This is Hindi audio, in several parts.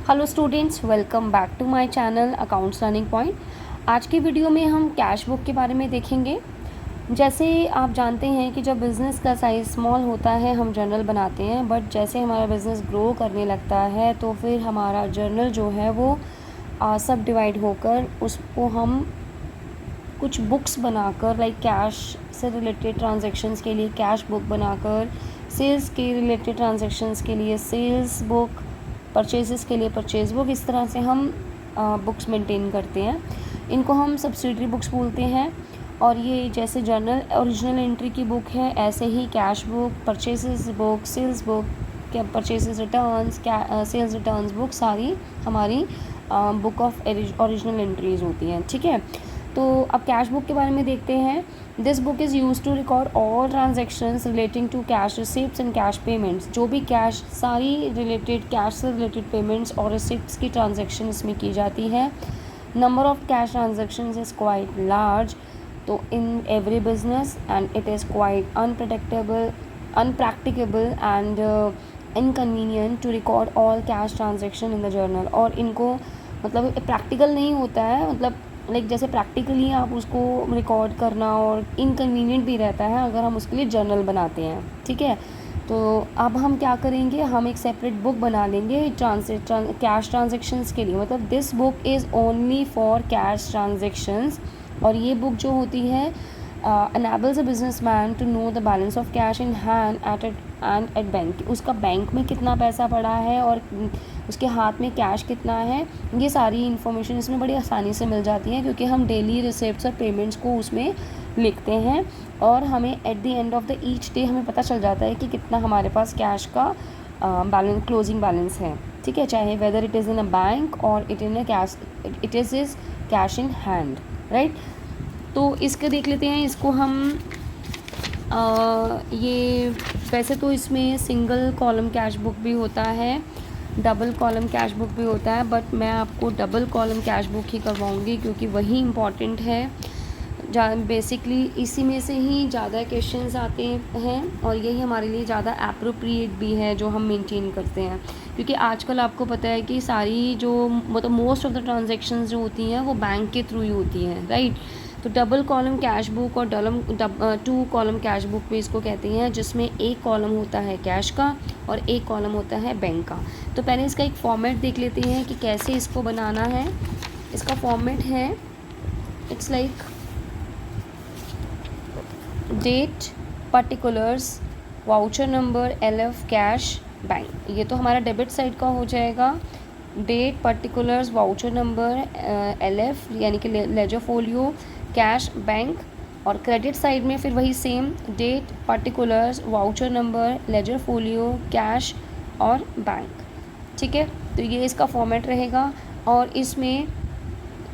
Hello students, welcome back to my channel accounts learning point. आज की वीडियो में हम कैश बुक के बारे में देखेंगे। जैसे आप जानते हैं कि जब बिज़नेस का साइज़ स्मॉल होता है हम जर्नल बनाते हैं, बट जैसे हमारा बिज़नेस ग्रो करने लगता है तो फिर हमारा जर्नल जो है वो सब डिवाइड होकर उसको हम कुछ बुक्स बनाकर, लाइक कैश से रिलेटेड ट्रांजैक्शंस के लिए कैश बुक बनाकर, सेल्स के रिलेटेड ट्रांजैक्शंस के लिए सेल्स बुक, परचेजेस के लिए परचेज बुक, इस तरह से हम बुक्स मेंटेन करते हैं। इनको हम सब्सिडरी बुक्स बोलते हैं। और ये जैसे जर्नल ओरिजिनल एंट्री की बुक है, ऐसे ही cash book, purchases book, sales book, purchases returns, sales returns book सारी हमारी बुक ऑफ ओरिजिनल एंट्रीज होती हैं। ठीक है, तो अब कैश बुक के बारे में देखते हैं। This book is use to record all transactions relating to cash receipts and cash payments. जो भी कैश सारी रिलेटेड कैश से रिलेटेड पेमेंट्स और रिसिप्ट्स की ट्रांजेक्शन इसमें की जाती है। Number of cash transactions is quite large तो in every business and it is quite impracticable and inconvenient to record all cash transaction in the journal. और इनको मतलब प्रैक्टिकल नहीं होता है, मतलब लाइक जैसे प्रैक्टिकली आप उसको रिकॉर्ड करना और इनकन्वीनियंट भी रहता है अगर हम उसके लिए जर्नल बनाते हैं। ठीक है, तो अब हम क्या करेंगे, हम एक सेपरेट बुक बना लेंगे कैश ट्रांजेक्शन्स के लिए। मतलब this book is only for cash transactions. और ये बुक जो होती है enables a businessman to know the balance of cash in hand at bank. उसका बैंक में कितना पैसा पड़ा है और उसके हाथ में कैश कितना है, ये सारी इन्फॉर्मेशन इसमें बड़ी आसानी से मिल जाती है क्योंकि हम डेली रिसिप्ट्स और पेमेंट्स को उसमें लिखते हैं और हमें at the end of the each day हमें पता चल जाता है कि कितना हमारे पास कैश का बैलेंस, क्लोजिंग बैलेंस है। ठीक है, चाहे whether it is in a bank और it is cash in hand, right. तो इसके देख लेते हैं, इसको हम ये वैसे तो इसमें सिंगल कॉलम कैश बुक भी होता है, डबल कॉलम कैश बुक भी होता है, बट मैं आपको डबल कॉलम कैश बुक ही करवाऊँगी क्योंकि वही इम्पॉर्टेंट है। बेसिकली इसी में से ही ज़्यादा क्वेश्चंस आते हैं और यही हमारे लिए ज़्यादा एप्रोप्रिएट भी है जो हम मेंटेन करते हैं। क्योंकि आजकल आपको पता है कि सारी जो मतलब मोस्ट ऑफ द ट्रांजैक्शंस जो होती हैं वो बैंक के थ्रू ही होती हैं, राइट। तो डबल कॉलम कैश बुक और टू कॉलम कैश बुक भी इसको कहते हैं, जिसमें एक कॉलम होता है कैश का और एक कॉलम होता है बैंक का। तो पहले इसका एक फॉर्मेट देख लेते हैं कि कैसे इसको बनाना है। इसका फॉर्मेट है, it's like date, particulars, voucher number, LF, cash, bank. ये तो हमारा डेबिट साइड का हो जाएगा। Date, particulars, voucher number, LF यानी कि लेजर फोलियो, कैश, बैंक। और क्रेडिट साइड में फिर वही same, date, particulars, voucher number, ledger folio, cash और बैंक। ठीक है, तो ये इसका फॉर्मेट रहेगा। और इसमें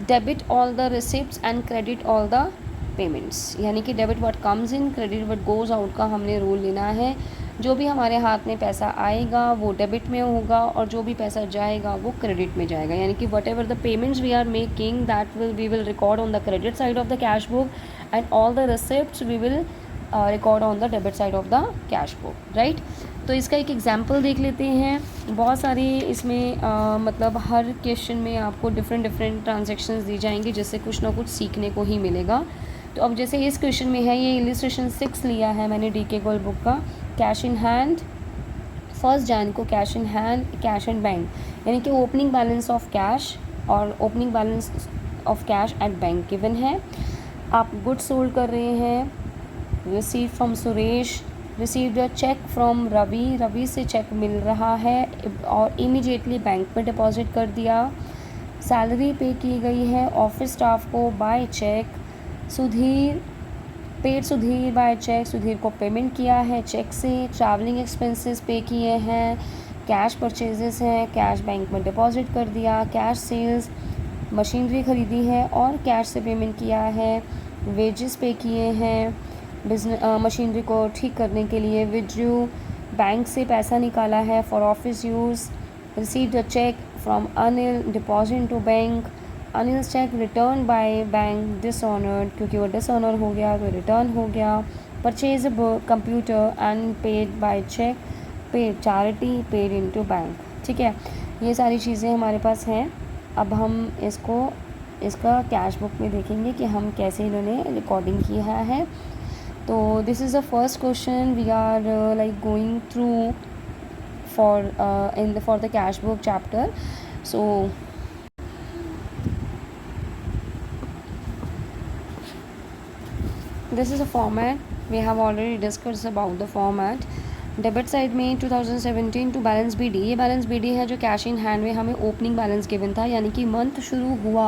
debit all the receipts and credit all the payments, यानी कि debit what comes in, credit what goes out का हमने रूल लेना है। जो भी हमारे हाथ में पैसा आएगा वो डेबिट में होगा और जो भी पैसा जाएगा वो क्रेडिट में जाएगा। यानी कि whatever the payments we are making that we will record on the credit side of the cash book and all the receipts we will record on the debit side of the cash book, right. तो इसका एक एग्जाम्पल देख लेते हैं। बहुत सारे इसमें मतलब हर क्वेश्चन में आपको डिफरेंट ट्रांजेक्शन्स दी जाएंगी जिससे कुछ ना कुछ सीखने को ही मिलेगा। तो अब जैसे इस क्वेश्चन में है, ये इलिस्ट्रेशन 6 लिया है मैंने DK गोल्ड बुक का। कैश इन हैंड, 1 Jan को cash in hand, cash and bank, यानी कि ओपनिंग बैलेंस ऑफ कैश और opening balance of cash at bank given है। आप गुड्स सोल्ड कर रहे हैं। Receive from Suresh, received a cheque from Ravi, Ravi से चेक मिल रहा है और इमीडिएटली बैंक में डिपॉजिट कर दिया। सैलरी पे की गई है ऑफिस स्टाफ को by cheque. Sudhir, paid Sudhir by cheque, Sudhir को पेमेंट किया है चेक से। ट्रैवलिंग एक्सपेंसेस पे किए हैं। कैश परचेजेस हैं, कैश बैंक में डिपॉजिट कर दिया। कैश सेल्स, मशीनरी ख़रीदी है और कैश से पेमेंट किया है। वेजेस पे किए हैं मशीनरी को ठीक करने के लिए। विड्रू, बैंक से पैसा निकाला है for office use. Received a cheque from Anil, deposit to bank. Anil cheque return by bank dishonoured, क्योंकि वो डिसऑनर हो गया तो रिटर्न हो गया। Purchase computer and paid by cheque, paid charity, paid into bank. ठीक है, ये सारी चीज़ें हमारे पास हैं। अब हम इसका कैश बुक में देखेंगे कि हम कैसे इन्होंने रिकॉर्डिंग किया है। तो this is the first question we are like going through for the cash book chapter. So this is a format we have already discussed about the format. Debit side में 2017 टू बैलेंस बी डी, ये बैलेंस बी डी है जो कैश इन हैंड में हमें ओपनिंग बैलेंस गिवन था, यानी कि मंथ शुरू हुआ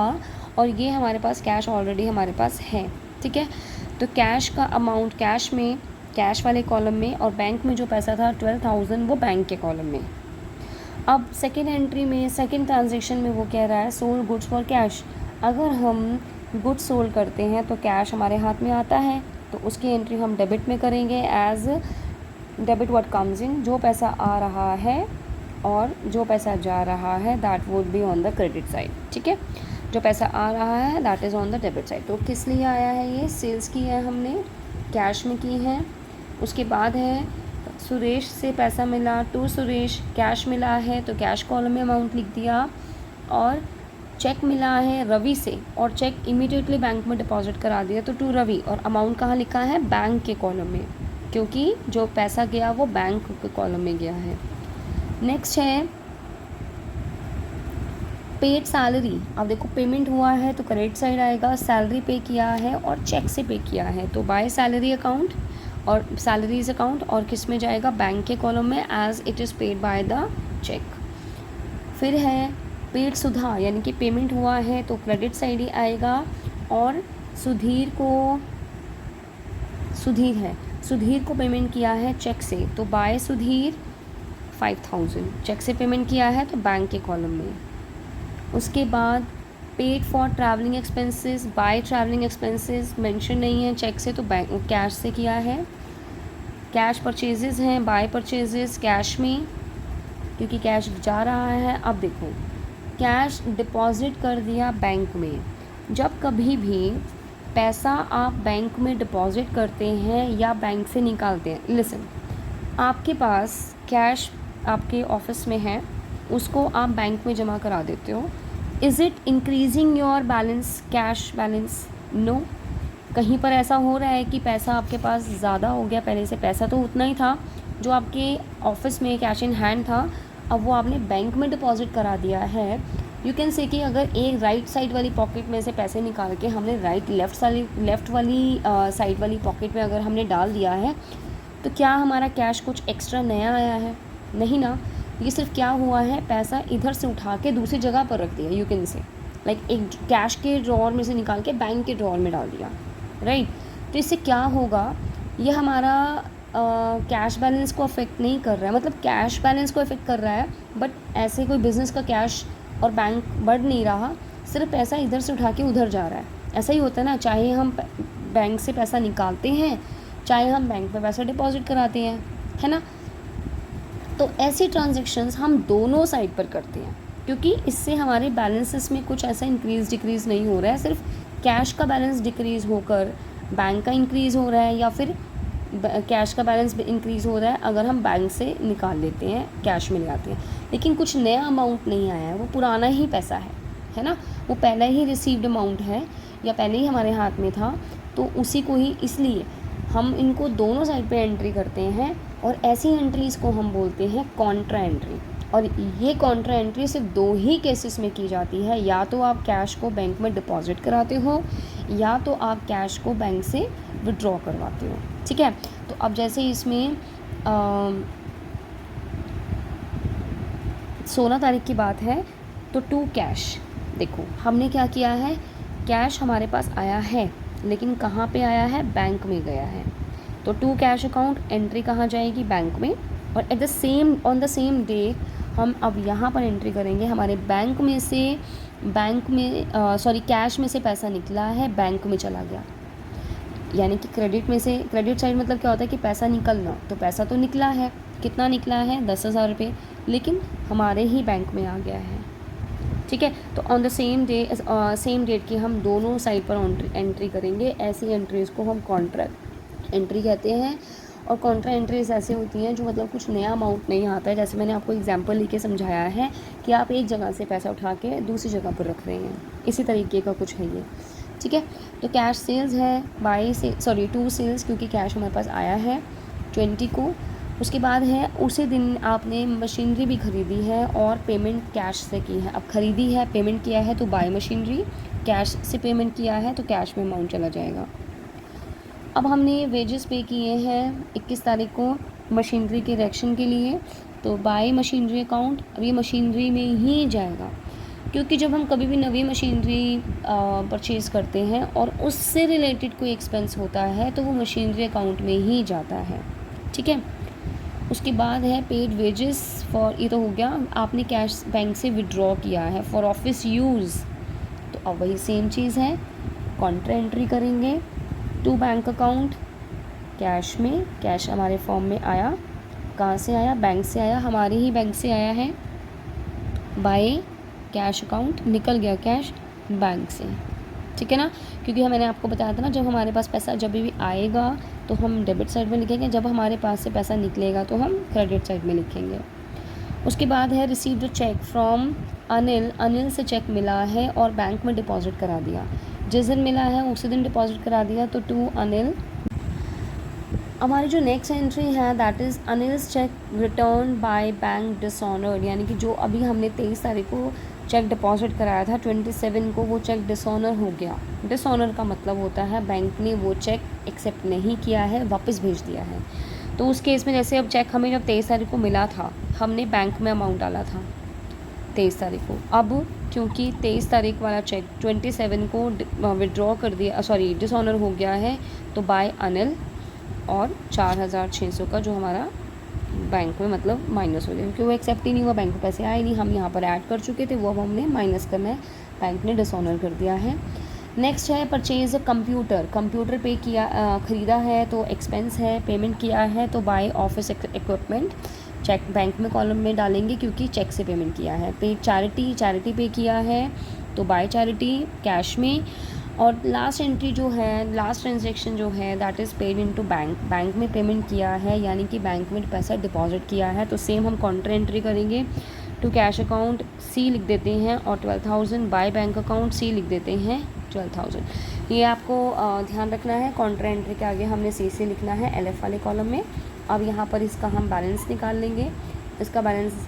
और ये हमारे पास कैश ऑलरेडी हमारे पास है। ठीक है, तो कैश का अमाउंट कैश में, कैश वाले कॉलम में, और बैंक में जो पैसा था 12,000 वो बैंक के कॉलम में। अब सेकेंड एंट्री में, सेकेंड ट्रांजेक्शन में वो कह रहा है सोल्ड गुड्स फॉर कैश। अगर हम गुड्स सोल्ड करते हैं तो कैश हमारे हाथ में आता है, तो उसकी एंट्री हम डेबिट में करेंगे as debit what comes in, जो पैसा आ रहा है और जो पैसा जा रहा है that would be on the credit side. ठीक है, जो पैसा आ रहा है that is on the debit side. तो किस लिए आया है ये? सेल्स की है हमने, कैश में की है। उसके बाद है सुरेश से पैसा मिला, टू सुरेश कैश मिला है तो कैश कॉलम में अमाउंट लिख दिया, और चेक मिला है रवि से और चेक इमीडिएटली बैंक में डिपॉजिट करा दिया तो टू रवि, और अमाउंट कहाँ लिखा है? बैंक के कॉलम में, क्योंकि जो पैसा गया वो बैंक के कॉलम में गया है। नेक्स्ट है पेड सैलरी। अब देखो पेमेंट हुआ है तो क्रेडिट साइड आएगा, सैलरी पे किया है और चेक से पे किया है तो बाय सैलरी अकाउंट और सैलरीज अकाउंट, और किस में जाएगा? बैंक के कॉलम में as it is paid by the cheque. फिर है पेड सुधा, यानी कि पेमेंट हुआ है तो क्रेडिट साइड ही आएगा, और सुधीर को पेमेंट किया है चेक से तो बाय सुधीर 5,000, चेक से पेमेंट किया है तो बैंक के कॉलम में। उसके बाद paid for travelling expenses, bye travelling expenses mention नहीं है चेक से तो बैंक कैश से किया है। कैश परचेजेस हैं, बाय परचेजेस कैश में क्योंकि कैश जा रहा है। अब देखो कैश डिपॉजिट कर दिया बैंक में। जब कभी भी पैसा आप बैंक में डिपॉजिट करते हैं या बैंक से निकालते हैं, लिसन, आपके पास कैश आपके ऑफिस में है, उसको आप बैंक में जमा करा देते हो, is it increasing your balance, cash balance? No. कहीं पर ऐसा हो रहा है कि पैसा आपके पास ज़्यादा हो गया, पहले से पैसा तो उतना ही था जो आपके ऑफिस में कैश इन हैंड था, अब वो आपने बैंक में डिपॉजिट करा दिया है। यू कैन से कि अगर एक राइट साइड वाली पॉकेट में से पैसे निकाल के हमने लेफ़्ट वाली साइड वाली पॉकेट में अगर हमने डाल दिया है तो क्या हमारा कैश कुछ एक्स्ट्रा नया आया है? नहीं ना, ये सिर्फ क्या हुआ है, पैसा इधर से उठा के दूसरी जगह पर रख दिया। यू कैन से लाइक एक कैश के ड्रॉअर में से निकाल के बैंक के ड्रॉअर में डाल दिया, राइट। तो इससे क्या होगा, ये हमारा कैश बैलेंस को अफेक्ट नहीं कर रहा है, मतलब कैश बैलेंस को अफेक्ट कर रहा है बट ऐसे कोई बिज़नेस का कैश और बैंक बढ़ नहीं रहा, सिर्फ पैसा इधर से उठा के उधर जा रहा है। ऐसा ही होता है ना, चाहे हम बैंक से पैसा निकालते हैं चाहे हम बैंक में पैसा डिपॉजिट कराते हैं, है ना। तो ऐसी ट्रांजेक्शन्स हम दोनों साइड पर करते हैं क्योंकि इससे हमारे बैलेंसेस में कुछ ऐसा इंक्रीज़ डिक्रीज़ नहीं हो रहा है, सिर्फ कैश का बैलेंस डिक्रीज़ होकर बैंक का इंक्रीज़ हो रहा है, या फिर कैश का बैलेंस इंक्रीज़ हो रहा है अगर हम बैंक से निकाल लेते हैं, कैश में ले आते हैं। लेकिन कुछ नया अमाउंट नहीं आया है, वो पुराना ही पैसा है ना, वो पहले ही रिसीव्ड अमाउंट है या पहले ही हमारे हाथ में था, तो उसी को ही, इसलिए हम इनको दोनों साइड पे एंट्री करते हैं और ऐसी एंट्रीज़ को हम बोलते हैं कॉन्ट्रा एंट्री। और ये कॉन्ट्रा एंट्री सिर्फ दो ही केसेस में की जाती है, या तो आप कैश को बैंक में डिपॉजिट कराते हो या तो आप कैश को बैंक से विड्रॉ करवाते हो। ठीक है, तो अब जैसे इसमें 16 तारीख की बात है तो टू कैश, देखो हमने क्या किया है, कैश हमारे पास आया है लेकिन कहाँ पे आया है, बैंक में गया है, तो टू कैश अकाउंट एंट्री कहाँ जाएगी, बैंक में। और at the same on the same day हम अब यहाँ पर एंट्री करेंगे, हमारे बैंक में से कैश में से पैसा निकला है, बैंक में चला गया, यानी कि क्रेडिट में से, क्रेडिट साइड मतलब क्या होता है कि पैसा निकलना, तो पैसा तो निकला है, कितना निकला है 10,000 रुपये, लेकिन हमारे ही बैंक में आ गया है। ठीक है, तो ऑन द सेम डेट की हम दोनों साइड पर एंट्री करेंगे, ऐसी एंट्रीज़ को हम कॉन्ट्रैक्ट एंट्री कहते हैं। और कॉन्ट्रा एंट्रीज ऐसी होती हैं जो मतलब कुछ नया अमाउंट नहीं आता है। जैसे मैंने आपको एग्जांपल लेके समझाया है कि आप एक जगह से पैसा उठा के दूसरी जगह पर रख रहे हैं, इसी तरीके का कुछ है ये, ठीक है। तो कैश सेल्स है 2 सेल्स, क्योंकि कैश हमारे पास आया है 20 को। उसके बाद है उसी दिन आपने मशीनरी भी ख़रीदी है और पेमेंट कैश से की है। अब ख़रीदी है, पेमेंट किया है तो बाय मशीनरी, कैश से पेमेंट किया है तो कैश में अमाउंट चला जाएगा। अब हमने वेजेस पे किए हैं 21 तारीख को मशीनरी के इरेक्शन के लिए, तो बाय मशीनरी अकाउंट, अब ये मशीनरी में ही जाएगा, क्योंकि जब हम कभी भी नई मशीनरी परचेज़ करते हैं और उससे रिलेटेड कोई एक्सपेंस होता है तो वो मशीनरी अकाउंट में ही जाता है, ठीक है। उसके बाद है पेड वेजेस फॉर, ये तो हो गया, आपने कैश बैंक से विड्रॉ किया है फॉर ऑफिस यूज़, तो अब वही सेम चीज़ है, कॉन्ट्रा एंट्री करेंगे टू बैंक अकाउंट, कैश में, कैश हमारे फॉर्म में आया, कहाँ से आया, बैंक से आया, हमारे ही बैंक से आया है, बाय कैश अकाउंट, निकल गया कैश बैंक से, ठीक है ना। क्योंकि मैंने आपको बताया था ना, जब हमारे पास पैसा जब भी आएगा तो हम डेबिट साइड में लिखेंगे, जब हमारे पास से पैसा निकलेगा तो हम क्रेडिट साइड में लिखेंगे। उसके बाद है received cheque from Anil, Anil से चेक मिला है और बैंक में डिपॉजिट करा दिया, जिस दिन मिला है उसी दिन डिपॉजिट करा दिया, तो टू अनिल। हमारी जो नेक्स्ट एंट्री है that is Anil's check return by bank dishonoured, यानी कि जो अभी हमने 23 तारीख को चेक डिपॉजिट कराया था 27 को, वो चेक डिसऑनर हो गया। डिसऑनर का मतलब होता है बैंक ने वो चेक एक्सेप्ट नहीं किया है, वापस भेज दिया है। तो उस केस में जैसे अब चेक हमें जब 23 तारीख को मिला था, हमने बैंक में अमाउंट डाला था 23 तारीख को, अब क्योंकि 23 तारीख वाला चेक 27 को विड्रॉ कर दिया, डिसऑनर हो गया है, तो बाय अनिल, और 4,600 का जो हमारा बैंक में मतलब माइनस हो गया, क्योंकि वो एक्सेप्ट ही नहीं हुआ, बैंक में पैसे आए नहीं, हम यहाँ पर ऐड कर चुके थे, वो अब हमने माइनस करना है, बैंक ने डिसऑनर कर दिया है। नेक्स्ट है परचेज़ कंप्यूटर, कंप्यूटर पे किया, ख़रीदा है तो एक्सपेंस है, पेमेंट किया है तो by office equipment, cheque bank में कॉलम में डालेंगे क्योंकि चेक से पेमेंट किया है। पे चैरिटी पे किया है तो बाय चैरिटी कैश में। और लास्ट एंट्री जो है, लास्ट ट्रांजेक्शन जो है that is paid into bank, bank में पेमेंट किया है, यानी कि बैंक में पैसा डिपॉजिट किया है, तो सेम हम कॉन्ट्रा एंट्री करेंगे टू कैश अकाउंट, सी लिख देते हैं, और 12,000 बाय बैंक अकाउंट, सी लिख देते हैं 12,000। ये आपको ध्यान रखना है, कॉन्ट्रा एंट्री के आगे हमने सी लिखना है LF वाले कॉलम में। अब यहाँ पर इसका हम बैलेंस निकाल लेंगे, इसका बैलेंस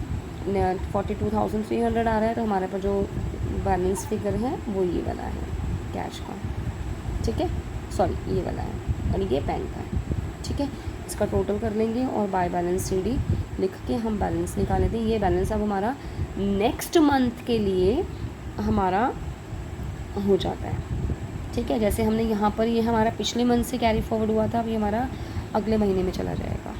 42,300 आ रहा है, तो हमारे पास जो बैलेंस फिगर है वो ये वाला है कैश का, ठीक है, ये वाला है, और ये बैंक का है, ठीक है। इसका टोटल कर लेंगे और बाय बैलेंस CD लिख के हम बैलेंस निकाल लेते हैं। ये बैलेंस अब हमारा नेक्स्ट मंथ के लिए हमारा हो जाता है, ठीक है। जैसे हमने यहाँ पर ये हमारा पिछले मंथ से कैरी फॉरवर्ड हुआ था, अब ये हमारा अगले महीने में चला जाएगा।